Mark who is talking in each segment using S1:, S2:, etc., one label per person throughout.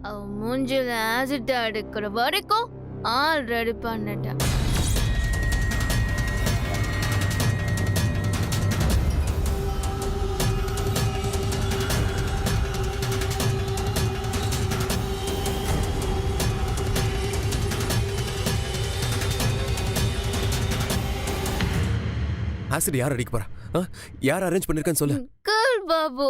S1: அவ மூஞ்சில ஆசிட் எடுக்கிற வரைக்கும் ஆள் ரெடி பண்ணிட்டேன்.
S2: ஆசிட் யார் அடிக்க போறா? யார் அரேஞ்ச் பண்ணிருக்கான்னு சொல்லு.
S1: கேள் பாபு.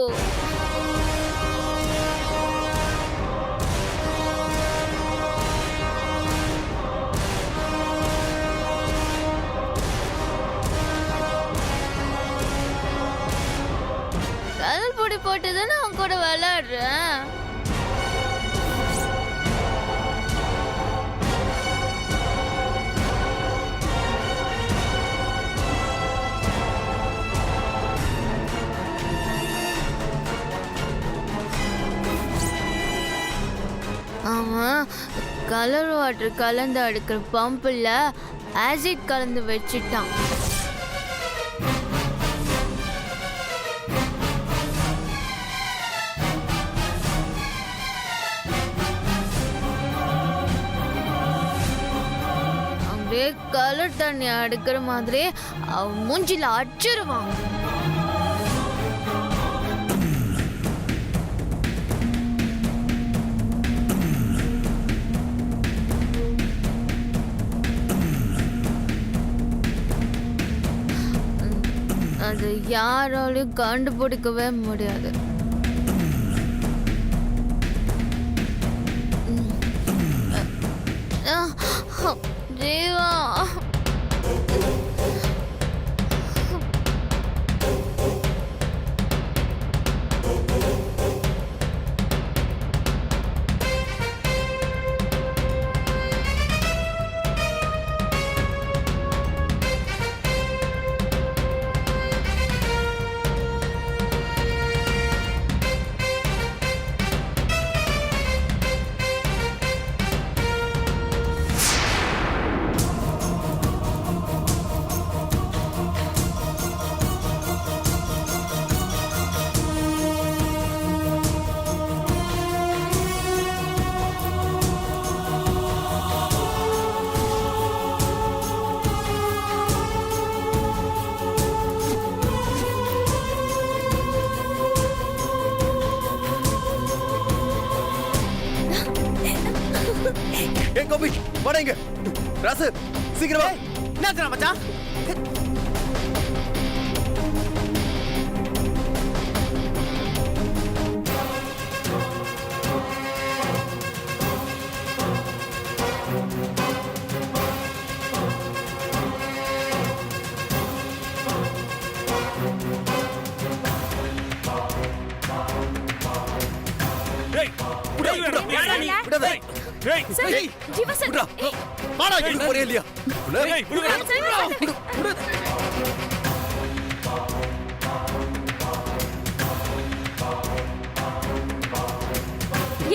S1: கல் பொடி போட்டுதானே அவன் கூட விளையாடுறேன். அவன் கலர் வாட்டர் கலந்து அடுக்கிற பம்பில் ஆசிட் கலந்து வச்சுட்டான். அப்படியே கலர் தண்ணி அடுக்கிற மாதிரி அவன் மூஞ்சில அடிச்சிருவான். அது யாராலையும் கண்டுபிடிக்கவே முடியாது. ஜீவா,
S2: கோபி வாடங்க. ராசு சீக்கிரம் வா.
S3: என்ன மச்சான்?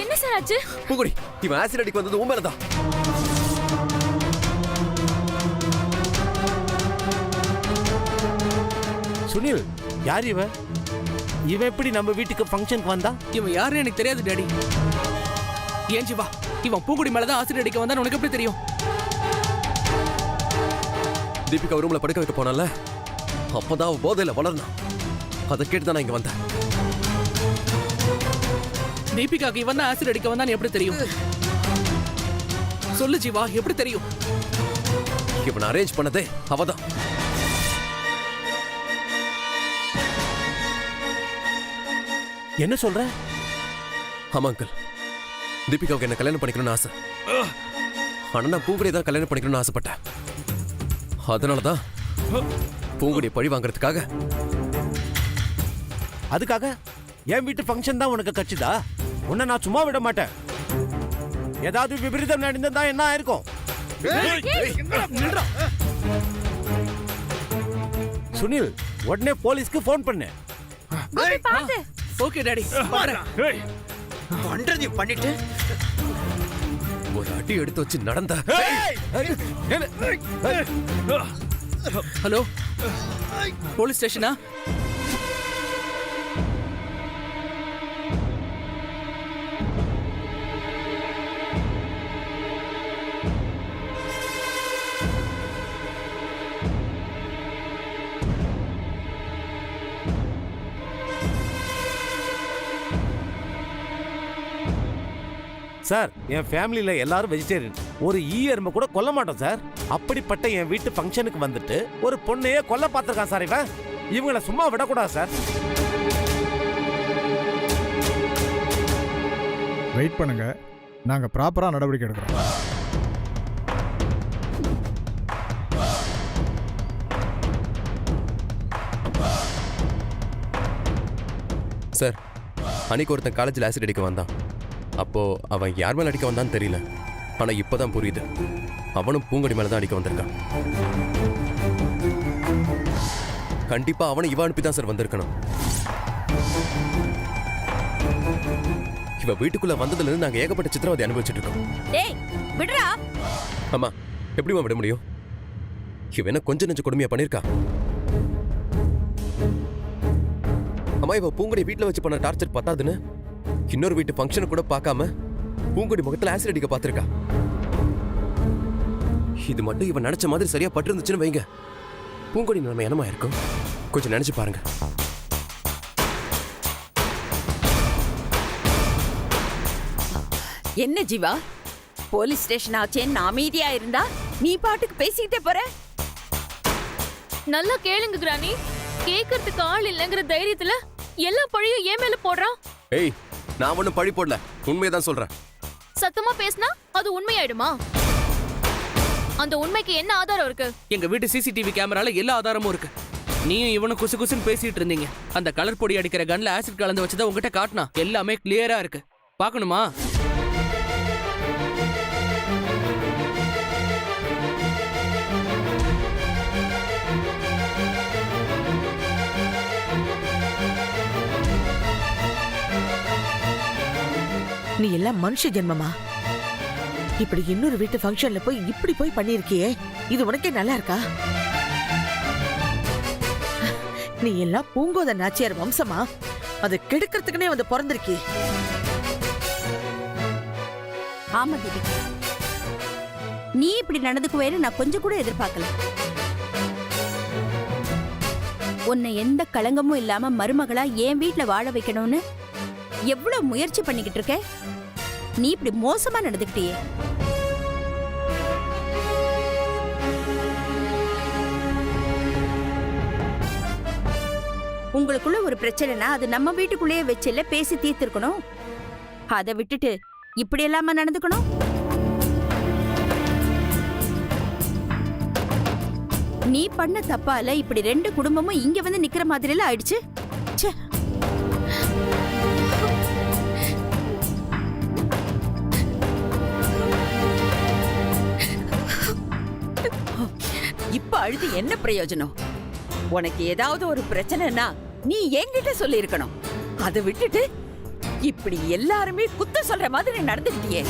S4: என்ன சார் ஆச்சு?
S2: பூங்குடி, இவன் ஆசிட் அடிக்க வந்தது உன் மேலதான்.
S3: சுனில், யார் இவன்? இவன் எப்படி நம்ம வீட்டுக்கு ஃபங்க்ஷனுக்கு வந்தா?
S5: இவன் யாருன்னு எனக்கு தெரியாது டாடி. ஏன் ஜீவா, இவன் பூங்குடி மேலதான் ஆசிட் அடிக்க வந்தா உனக்கு எப்படி தெரியும்?
S2: தீபிகா ரூம்ல படுக்க வைக்க போனால, அப்பதான் அவ போதையில வளர்னா. அதை கேட்டுதான் நான் இங்க வந்தேன்.
S5: தீபிகாக்கு இவன் தான் ஆசிட் அடிக்க வந்தான்னு எப்படி தெரியும்? சொல்லு ஜீவா, எப்படி தெரியும்?
S2: இவன் அரேஞ்ச் பண்ணதே அவதான்.
S3: என்ன சொல்ற?
S2: ஆமா அங்கிள், தீபிகாவுக்கு என்ன கல்யாணம் பண்ணிக்கணும்னு ஆசை. ஆனா நான் பூங்குடியை தான் கல்யாணம் பண்ணிக்கணும்னு ஆசைப்பட்டேன். அதனாலதான் பூங்குடியை பழி வாங்கறதுக்காக.
S3: அதுக்காக என் வீட்டு ஃபங்க்ஷன் தான் உனக்கு கட்சிதா? உன்னை நான் சும்மா விட மாட்டேன். ஏதாவது விபரீதம் நடந்ததா என்ன ஆயிருக்கும்? சுனில், உடனே போலீஸ்க்கு போன் பண்ணு.
S5: Okay daddy.
S6: பண்றது பண்ணிட்டு
S2: ஒரு அடி எடுத்து வச்சு நடந்த.
S5: ஹலோ, போலீஸ் ஸ்டேஷனா?
S3: சார் என் ஃபேமிலியில எல்லாரும் வெஜிடேரியன். ஒரு எறும்பை கூட கொல்ல மாட்டோம் சார். அப்படிப்பட்ட என் வீட்டு ஃபங்க்ஷனுக்கு வந்துட்டு ஒரு பொண்ணையே கொல்ல பார்த்திருக்கான் சார் இவன். இவங்கள சும்மா விடக்கூடாது சார்.
S4: வெயிட் பண்ணுங்க, நாங்க ப்ராப்பரா நடவடிக்கை எடுக்கிறோம்.
S2: சார், அன்னைக்கு ஒருத்தன் காலேஜில் ஆசிட் அடிக்க வந்தான். அப்போ அவன் யார் மேல அடிக்க வந்தான்னு தெரியல. ஆனா இப்பதான் புரியுது, அவனும் பூங்கொடி மேல தான் அடிக்க வந்திருக்கான். கண்டிப்பா அவனை இவ அனுப்பி தான் சார் வந்திருக்கணும். இவ வீட்டுக்குள்ள வந்ததுல இருந்து நாங்க ஏகப்பட்ட சித்திரவதை அனுபவிச்சுட்டு இருக்கோம்.
S6: டேய் விடுடா.
S2: அம்மா, எப்படிமா விட முடியும்? இவ என்ன கொஞ்சம் நெஞ்ச கொடுமையா பண்ணிருக்கா? அம்மா, இவ பூங்கொடி வீட்டுல வச்சு பண்ண டார்ச்சர் பத்தாதுன்னு இன்னொரு வீட்டு ஃபங்க்ஷன் கூட பார்க்காம பூங்கொடி முகத்துல ஆசிட் அடிக்க பார்த்திருக்கா. இது மட்டும் இவன் நினைச்ச மாதிரி சரியா பட்டு இருந்துச்சுன்னு வைங்க, பூங்கொடி நிலைமை என்னமா இருக்கும் கொஞ்சம் நினைச்சு பாருங்க.
S6: என்ன ஜீவா, போலீஸ் ஸ்டேஷன் ஆச்சேன்னு அமைதியா இருந்தா நீ பாட்டுக்கு பேசிக்கிட்டே போற.
S1: நல்லா கேளுங்க கிராணி. கேட்கறதுக்கு ஆள் இல்லைங்கிற தைரியத்துல எல்லா பழியும் ஏன் மேல போடுறான்.
S2: ஏய், நான் ஒன்னும் பழி போடல, உண்மையதான் சொல்றேன்.
S1: சத்தமா பேசினா அது உண்மையாயிடுமா? அந்த உண்மைக்கு என்ன ஆதாரம் இருக்கு?
S5: எங்க வீட்டு சிசிடிவி கேமரால எல்லா ஆதாரமும் இருக்கு. நீயும் இவனும் குசு குசுன்னு பேசிட்டு இருந்தீங்க. அந்த கலர் பொடி அடிக்கிற கன்ல ஆசிட் கலந்து வச்சதை உங்ககிட்ட காட்டினா எல்லாமே கிளியரா இருக்கு. பார்க்கணுமா?
S7: நீ எல்லாம் மனுஷ ஜென்மமா? இப்படி இன்னொரு வீட்டு ஃபங்க்ஷன்ல போய் இப்படி போய் பண்ணிருக்கியே, இது உனக்கே நல்லா இருக்கா? நீ எல்லாம் பூங்கோத நாச்சியார் வம்சமா? அதை கெடுக்கிறதுக்குனே வந்து பிறந்திருக்கி.
S6: ஆமா தேவி, நீ இப்படி நடந்துக்குவேன்னு நான் கொஞ்சம் கூட எதிர்பார்க்கல. உன்னை எந்த களங்கமும் இல்லாம மருமகளா என் வீட்டுல வாழ வைக்கணும்னு எவ்வளவு முயற்சி பண்ணிக்கிட்டு இருக்க. நீ இப்படி மோசமா நடந்துக்கிட்டியே. உங்களுக்குள்ள ஒரு பிரச்சனைனா அது நம்ம வீட்டுக்குள்ளேயே வச்சுல பேசி தீர்த்திருக்கணும். அதை விட்டுட்டு இப்படி எல்லாம நடந்துக்கணும். நீ பண்ண தப்பால இப்படி ரெண்டு குடும்பமும் இங்க வந்து நிக்கிற மாதிரில ஆயிடுச்சு. ச்சே. இப்ப அழுது என்ன பிரயோஜனம்? உனக்கு ஏதாவது ஒரு பிரச்சனைனா நீ என்கிட்ட சொல்லி இருக்கணும். அதை விட்டுட்டு இப்படி எல்லாருமே குத்த சொல்ற மாதிரி நடந்துக்கிட்டியே.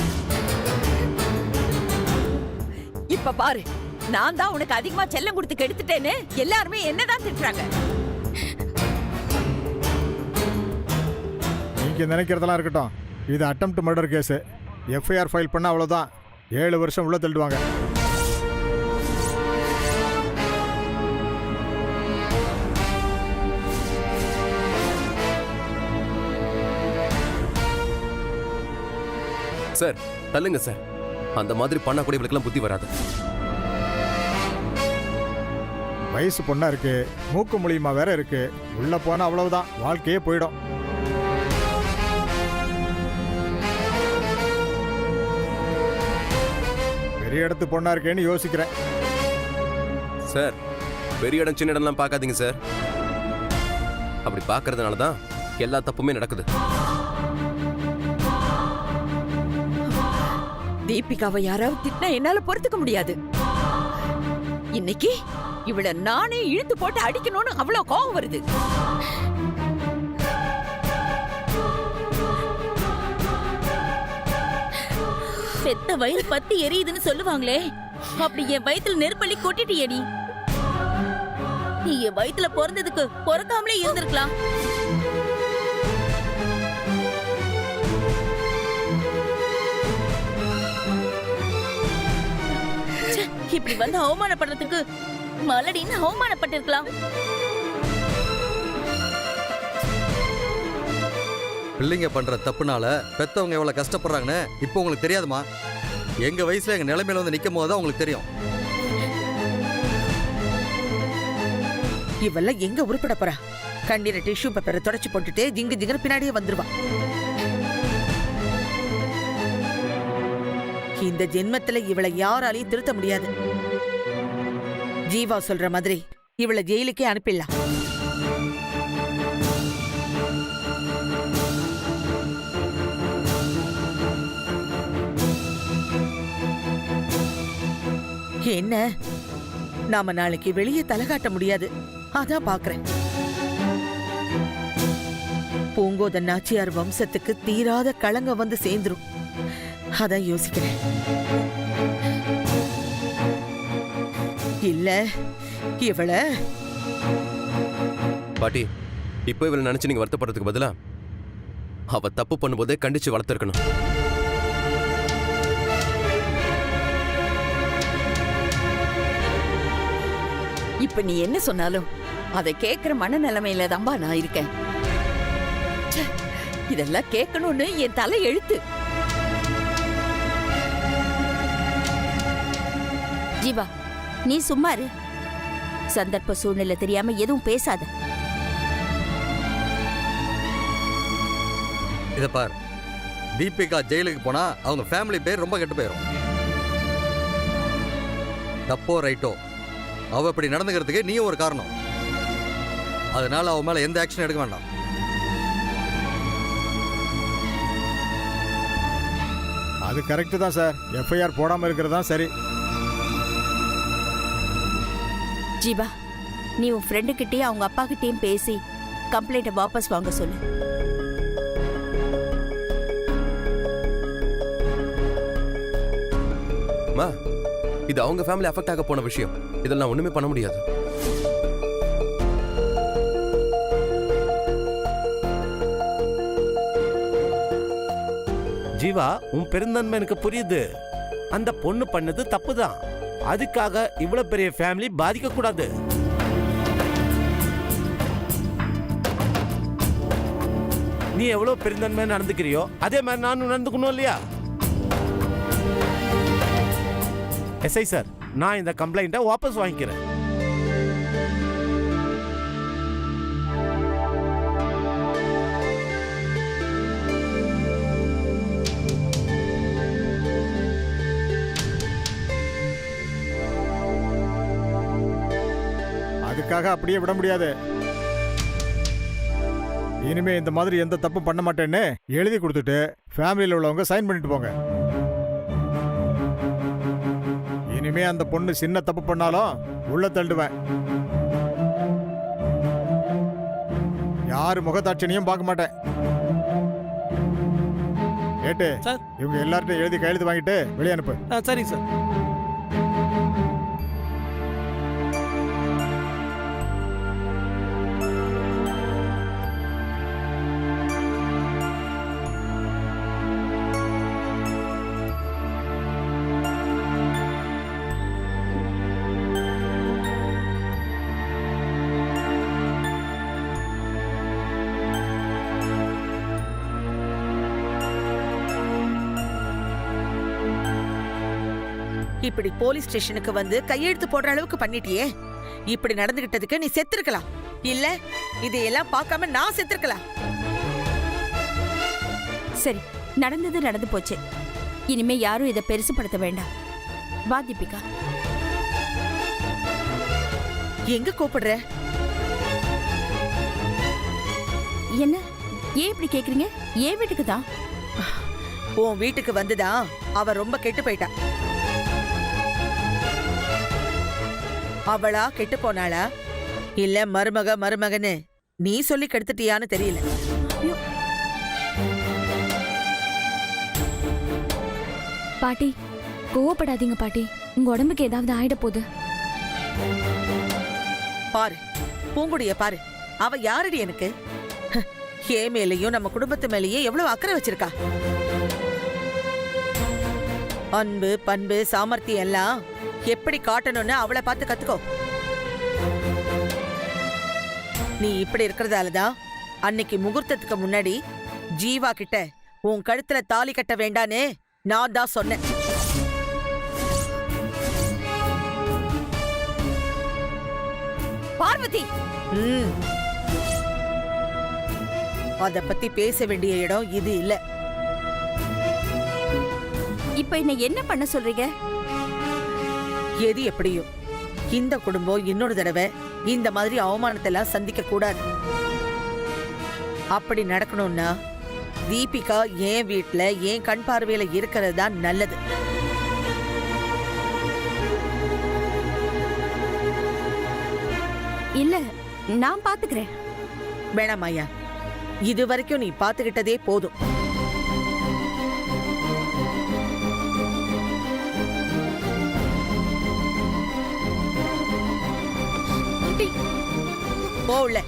S6: இப்ப பாரு, நான் தான் உனக்கு அதிகமா செல்லம் கொடுத்து கெடுத்துட்டேன்னு எல்லாருமே என்னதான் திட்டுறாங்க.
S4: நீங்க நினைக்கிறதெல்லாம் இருக்கட்டும், இது attempt murder case. FIR file பண்ண அவ்வளவுதான், 7 வருஷம் உள்ள தள்ளிடுவாங்க.
S2: சார், தள்ளுங்க சார். அந்த மாதிரி பண்ணா கூட இவளுக்கெல்லாம் புத்தி வராது.
S4: வயசு பொண்ணா இருக்கு, மூக்கு மூலியமா வேற இருக்கு. உள்ள போனா அவ்வளவுதான், வாழ்க்கையே போயிடும். பெரிய இடத்து பொண்ணா இருக்கேன்னு யோசிக்கிறேன்.
S2: சார், பெரிய இடம் சின்ன இடம்லாம் பார்க்காதீங்க சார். அப்படி பார்க்கறதுனால தான் எல்லா தப்புமே நடக்குது.
S6: தீபிகாவை யாராவது திட்டினா என்னால பொறுத்துக்க முடியாது. இன்னைக்கு இவள நானே இழுத்து போட்டு அடிக்கணும்னு அவ்வளவு கோவம் வருது.
S8: செத்த வயிறு பத்தி எரியுதுன்னு சொல்லுவாங்களே, அப்படி என் வயித்துல நெருப்பள்ளி கொட்டிட்டியடி. நீ என் வயித்துல பிறந்ததுக்கு பிறக்காமலே இருந்திருக்கலாம். இப்படி வந்து அவமானப்படுறதுக்கு மலடின்னு அவமானப்பட்டிருக்கலாம்.
S9: பிள்ளைங்க பண்ற தப்புனால பெத்தவங்க எவ்வளவு கஷ்டப்படுறாங்கன்னு இப்போ உங்களுக்கு தெரியாதுமா? எங்க வயசுல எங்க நிலைமையில வந்து நிக்கும் போது தான் உங்களுக்கு தெரியும்.
S7: இவெல்லாம் எங்க உருப்பட போறா? கண்ணீரை டிஷ்யூ பேப்பரை தொடச்சு போட்டுட்டு ஜிங்கு ஜிங்குன்னு பின்னாடியே வந்துருவா. இந்த ஜென்மத்துல இவளை யாராலையும் திருத்த முடியாது. ஜீவா சொல்ற மாதிரி இவளை ஜெயிலுக்கே அனுப்பிடலாம். என்ன, நாம நாளைக்கு வெளியே தலை காட்ட முடியாது. அதான் பாக்குறேன். பூங்கோதன் நாச்சியார் வம்சத்துக்கு தீராத களங்கம் வந்து சேர்ந்துரும். அதான் யோசிக்கிறேன். இல்ல இவள
S2: பாட்டி, இப்போ இவளை நினைச்சு நீங்க வருத்தப்படுறதுக்கு பதிலா அவ தப்பு பண்ணும்போதே கண்டிச்சு வளர்த்துருக்கணும்.
S6: இப்ப நீ என்ன சொன்னாலும் அதை கேட்கிற மனநிலைமையில தான்பா நான் இருக்கேன். ச்சே, இதெல்லாம் கேட்கணும்னு என் தலை எழுத்து.
S8: ஜீவா, நீ சும்மா இரு. சந்தர்ப்ப சூழ்நிலை தெரியாம எதுவும் பேசாத.
S9: இத பார், தீபிகா ஜெயிலுக்கு போனா அவங்க ஃபேமிலி பேர் ரொம்ப கெட்டு போயிடும். தப்போ ரைட்டோ, அவ இப்படி நடந்துக்கிறதுக்கு நீயும் ஒரு காரணம். அதனால அவ மேல எந்த ஆக்ஷன் எடுக்க வேண்டாம்.
S4: அது கரெக்டு தான் சார். எஃப்ஐஆர் போடாமல் இருக்கிறது தான் சரி.
S8: ஜீவா, நீ உன் ஃப்ரெண்டு கிட்டயும் அவங்க அப்பா கிட்டயும் பேசி கம்ப்ளைண்ட்டை வாபஸ் வாங்க சொல்லு.
S2: மா, இது அவங்க ஃபேமிலி அஃபெக்ட் ஆக போன விஷயம். இதெல்லாம் ஒண்ணுமே பண்ண முடியாது.
S3: ஜீவா, உன் பெருந்தன்மை எனக்கு புரியுது. அந்த பொண்ணு பண்ணது தப்புதான். அதுக்காக இவ்வளவு பெரிய ஃபேமிலி பாதிக்க கூடாது. நீ எவ்வளவு பெருந்தன்மை நடந்துக்கிறியோ அதே மாதிரி நானும் நடந்துக்கணும் இல்லையா? எஸ்ஐ சார், நான் இந்த கம்ப்ளைண்ட்டை வாபஸ் வாங்கிக்கிறேன்.
S4: அதுக்காக அப்படியே விட முடியாது. இனிமே இந்த மாதிரி எந்த தப்பு பண்ண மாட்டேன்னு எழுதி கொடுத்துட்டு ஃபேமிலியில் உள்ளவங்க சைன் பண்ணிட்டு போங்க. இனிமே அந்த பொண்ணு சின்ன தப்பு பண்ணாலும் உள்ள தள்ளுவேன். யாரு முகதாட்சணியும் பார்க்க மாட்டேன். ஏட்டு
S5: சார்,
S4: இவங்க எல்லார்ட்டும் எழுதி கையெழுத்து வாங்கிட்டு வெளியே அனுப்பு.
S5: சரிங்க சார்.
S7: இப்படி போலீஸ் ஸ்டேஷனுக்கு வந்து கையெழுத்து போடுற அளவுக்கு பண்ணிட்டியே. இப்படி நடந்துகிட்டதுக்கு நீ செத்துருக்கலாம். இல்ல இதையெல்லாம் பார்க்காம நான் செத்துருக்கலாம்.
S8: சரி, நடந்தது நடந்து போச்சு. இனிமே யாரும் இதை பெருசுபடுத்த வேண்டாம். வா தீபிகா.
S7: எங்க கூப்பிடுற?
S8: என்ன, ஏன் இப்படி கேக்குறீங்க? ஏன் வீட்டுக்கு தான்.
S7: உன் வீட்டுக்கு வந்துதான் அவ ரொம்ப கெட்டு போயிட்டா. அவளா கெட்டு போனாளா இல்ல மருமகன்னு நீ சொல்லி கெடுத்துட்டியான்னு தெரியல.
S10: பாட்டி, கோவப்படாதீங்க பாட்டி. உங்க உடம்புக்கு ஏதாவது ஆயிட போகுது.
S7: பாரு, பூங்குடிய பாரு. அவ யாரடி எனக்கு? ஏ மேலையும் நம்ம குடும்பத்து மேலேயும் எவ்வளவு அக்கறை வச்சிருக்கா. அன்பு, பண்பு, சாமர்த்தியம் எல்லாம் எப்படி காட்டணும்னு அவளை பார்த்து கத்துக்கோ. நீ இப்படி இருக்கிறதாலதான் அன்னைக்கு முகூர்த்தத்துக்கு முன்னாடி ஜீவா கிட்ட உன் கழுத்துல தாலி கட்ட வேண்டான்னு நான் தான் சொன்னேன்.
S6: பார்வதி,
S7: அத பத்தி பேச வேண்டிய இடம் இது இல்ல.
S6: இப்ப என்ன என்ன பண்ண சொல்றீங்க?
S7: எது எப்படியோ இந்த குடும்பம் இன்னொரு தடவை இந்த மாதிரி அவமானத்தை எல்லாம் சந்திக்க கூடாது. அப்படி நடக்கணும்னா தீபிகா என் வீட்டுல என் கண் பார்வையில இருக்கிறது தான் நல்லது.
S6: இல்ல, நான் பாத்துக்கிறேன்.
S7: வேணாம் ஐயா, இது வரைக்கும் நீ பாத்துக்கிட்டதே போதும். போல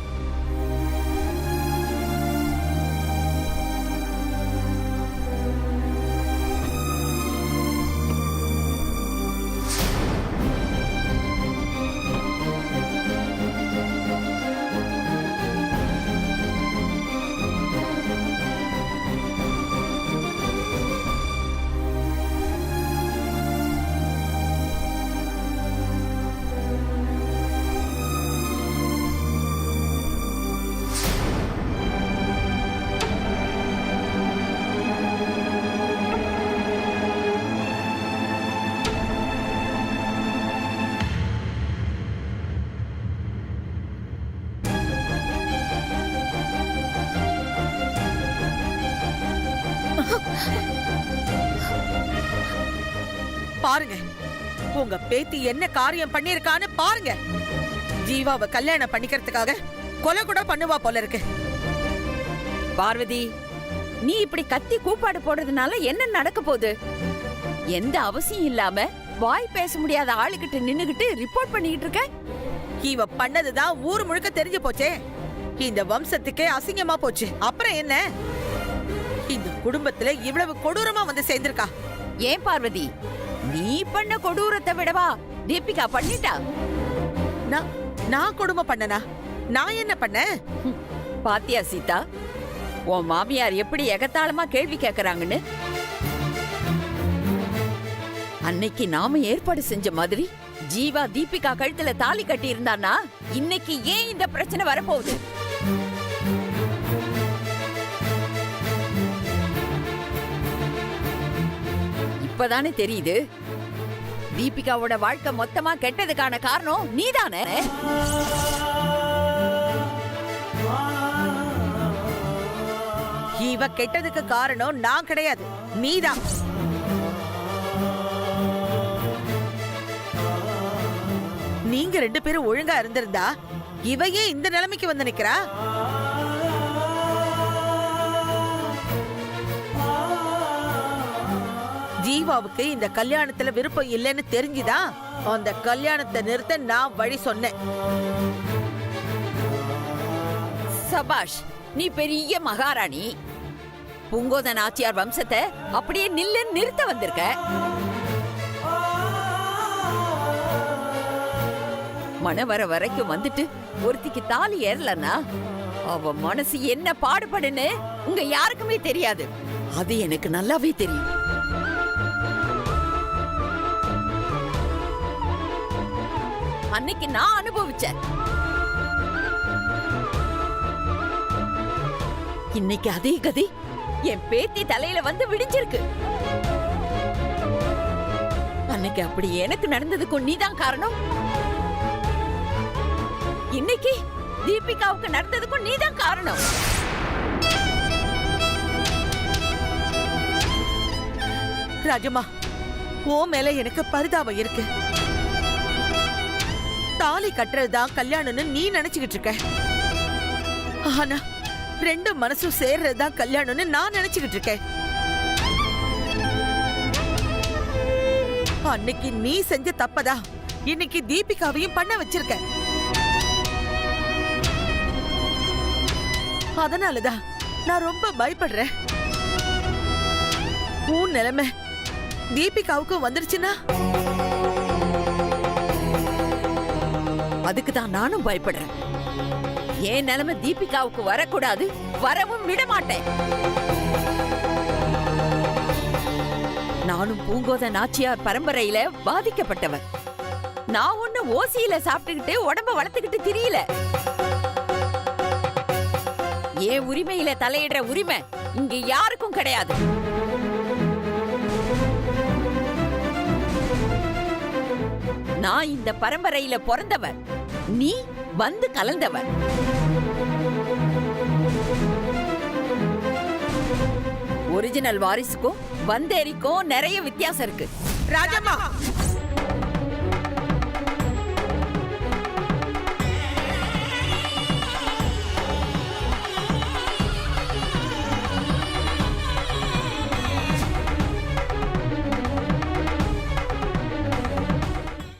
S7: பாருங்க, உங்க பேத்தி என்ன காரியம் பண்ணிருக்கான்னு பாருங்க. ஜீவாவை கல்யாணம் பண்ணிக்கிறதுக்காக கொலை கூட பண்ணுவா போல இருக்கு.
S6: பார்வதி, நீ இப்படி கத்தி கூப்பாடு போடுறதுனால என்ன நடக்க போகுது? எந்த அவசியம் இல்லாம வாய் பேச முடியாத ஆளுகிட்ட நின்னுகிட்டு ரிப்போர்ட் பண்ணிட்டு இருக்க.
S7: இவ பண்ணதுதான் ஊர் முழுக்க தெரிஞ்சு போச்சே. இந்த வம்சத்துக்கே அசிங்கமா போச்சு. அப்புறம் என்ன? இந்த குடும்பத்துல இவ்வளவு கொடூரமா வந்து சேர்ந்திருக்கா.
S6: ஏன் பார்வதி, நீ பண்ண கொடூரத்தை விடவா தீபிகா பண்ணிட்டா?
S7: நான் கொடுமை பண்ணனா? நான் என்ன பண்ண?
S6: பாத்தியா சீதா, உன் மாமியார் எப்படி எகத்தாளமா கேள்வி கேக்குறாங்கன்னு. அன்னைக்கு நாம ஏற்பாடு செஞ்ச மாதிரி ஜீவா தீபிகா கழுத்துல தாலி கட்டி இருந்தானா இன்னைக்கு ஏன் இந்த பிரச்சனை வரப்போகுது? இப்பதானே தெரியுது தீபிகாவோட வாழ்க்கை மொத்தமா கெட்டதுக்கான காரணம் நீதானே.
S7: இவ கெட்டதுக்கு காரணம் நான் கிடையாது, நீதான். நீங்க ரெண்டு பேரும் ஒழுங்கா இருந்திருந்தா இவையே இந்த நிலைமைக்கு வந்து நிக்கிறா. ஜீவாவுக்கு இந்த கல்யாணத்துல விருப்பம் இல்லைன்னு தெரிஞ்சுதான் அந்த கல்யாணத்தை நிறுத்த நான் வழி சொன்னேன்.
S6: சபாஷ், நீ பெரிய மகாராணி. பூங்கோத நாச்சியார் வம்சத்தை அப்படியே நில்லுன்னு நிறுத்த வந்திருக்க. மன வர வரைக்கும் வந்துட்டு ஒருத்திக்கு தாலி ஏறலன்னா அவ மனசு என்ன பாடுபடுன்னு உங்க யாருக்குமே தெரியாது. அது எனக்கு நல்லாவே தெரியும். அன்னைக்கு நான் அனுபவிச்சேன். இன்னைக்கு அதே கதி என் பேத்தி தலையில வந்து விடிஞ்சிருக்கு. அன்னைக்கு அப்படி எனக்கு நடந்ததுக்கும் நீதான் காரணம். இன்னைக்கு தீபிகாவுக்கு நடந்ததுக்கும் நீதான் காரணம்.
S7: ராஜம்மா, ஓ மேல எனக்கு பரிதாபம் இருக்கு. தாலி கட்டுறதுதான் கல்யாணம்னு நீ நினைச்சுக்கிட்டு இருக்க. ஆனா ரெண்டு மனசும் சேர்றதுதான் கல்யாணம்னு நான் நினைச்சுக்கிட்டு இருக்கேன். அன்னைக்கு நீ செஞ்ச தப்பதா இன்னைக்கு தீபிகாவையும் பண்ண வச்சிருக்க. அதனாலதான் நான் ரொம்ப பயப்படுறேன். உன் நிலைமை தீபிகாவுக்கு வந்துருச்சுன்னா
S6: அதுக்கு தான் நானும் பயப்படுறேன். என் நிலைமை தீபிகாவுக்கு வரக்கூடாது, வரவும் விட மாட்டேன். நானும் பூங்கோத நாச்சியார் பரம்பரையில பாதிக்கப்பட்டவன். நான் ஒண்ணு ஓசியில சாப்பிட்டுக்கிட்டு உடம்ப வளர்த்துக்கிட்டு தெரியல. என் உரிமையில தலையிடுற உரிமை இங்க யாருக்கும் கிடையாது. நான் இந்த பரம்பரையில பிறந்தவன், நீ வந்து கலந்தவன். ஒரிஜினல் வாரிசுக்கும் வந்தேரிக்கும் நிறைய வித்தியாசம் இருக்கு.
S7: ராஜம்மா